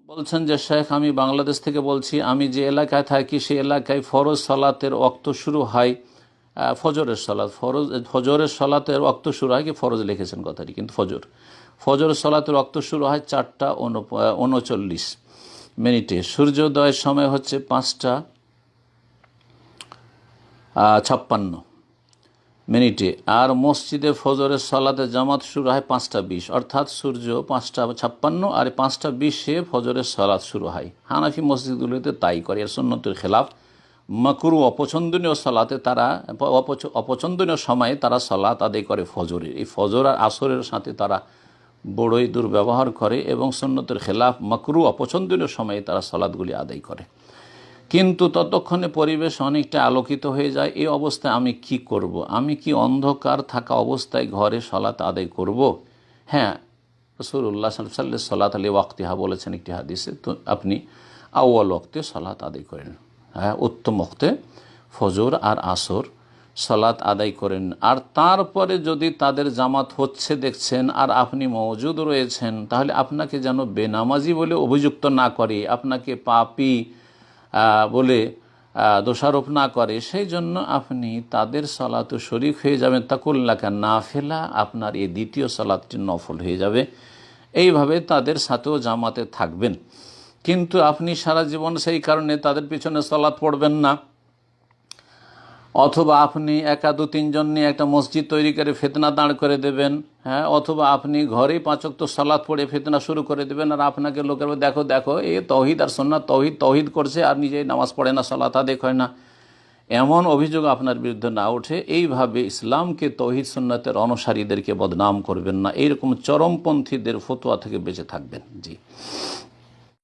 বলছেন যে শেখ, আমি বাংলাদেশ থেকে বলছি, আমি যে এলাকায় থাকি সেই এলাকায় ফরজ সালাতের ওয়াক্ত শুরু হয় ফজরের সালাত, ফজরের সালাতের ওয়াক্ত শুরু হয়, কি ফরজ লিখেছেন কথাটি, কিন্তু ফজরের সালাতের ওয়াক্ত শুরু হয় 4:39 সূর্যোদয়ের সময় হচ্ছে 5:56 আর মসজিদে ফজরের সালাতে জামাত শুরু হয় 5:20, অর্থাৎ সূর্য 5:56 আর 5:20 ফজরের সালাত শুরু হয়। হানাফি মসজিদগুলিতে তাই করে, এর সুন্নতের খেলাফ। মাকরু অপছন্দনীয় সালাতে তারা অপছন্দনীয় সময়ে তারা সালাত আদায় করে ফজরের, এই ফজর আর আসরের সাথে তারা বড়ই দুর্ব্যবহার করে এবং সুন্নতের খেলাফ মাকরু অপছন্দনীয় সময়ে তারা সালাতগুলি আদায় করে। কিন্তু ততক্ষণে পরিবেশ অনেকটা আলোকিত হয়ে যায়। এই অবস্থায় আমি কি করব? আমি কি অন্ধকার থাকা অবস্থায় ঘরে সালাত আদায় করব? হ্যাঁ, রাসূলুল্লাহ সাল্লাল্লাহু আলাইহি ওয়াসাল্লাম সালাত আলী ওয়াক্তিহা বলেছেন একটি হাদিসে, তো আপনি আউয়াল ওয়াক্তে সালাত আদায় করেন। হ্যাঁ, উত্তম ওয়াক্তে ফজর আর আসর সালাত আদায় করেন। আর তারপরে যদি তাদের জামাত হচ্ছে দেখছেন আর আপনি মওজুদ রয়েছেন, তাহলে আপনাকে যেন বেনামাজি বলে অভিযুক্ত না করে, আপনাকে পাপী বলে দোষারোপ না করে, সেই জন্য আপনি তাদের সালাতে শরীক হয়ে যাবেন। তাকুল্লাকা নাফিলা, আপনার এই দ্বিতীয় সালাতটি নফল হয়ে যাবে। এইভাবে তাদের সাথেও জামাতে থাকবেন। কিন্তু আপনি সারা জীবন সেই কারণে তাদের পিছনে সালাত পড়বেন না, অথবা আপনি একা 2-3 জন নিয়ে একটা মসজিদ তৈরি করে ফিতনা দাঁড় করে দেবেন। হ্যাঁ, অথবা আপনি ঘরেই 5 ওয়াক্ত সালাত পড়ে ফিতনা শুরু করে দেবেন, আর আপনাকে লোকের দেখো দেখো এ তৌহিদ আর সুন্নাত তৌহিদ করছে আর নিজেই নামাজ পড়ে না, সালাত আদায় করে না, এমন অভিযোগ আপনার বিরুদ্ধে না ওঠে। এইভাবে ইসলামকে, তৌহিদ সুন্নাতের অনুসারীদেরকে বদনাম করবেন না, এইরকম চরমপন্থীদের ফতোয়া থেকে বেঁচে থাকবেন। জি।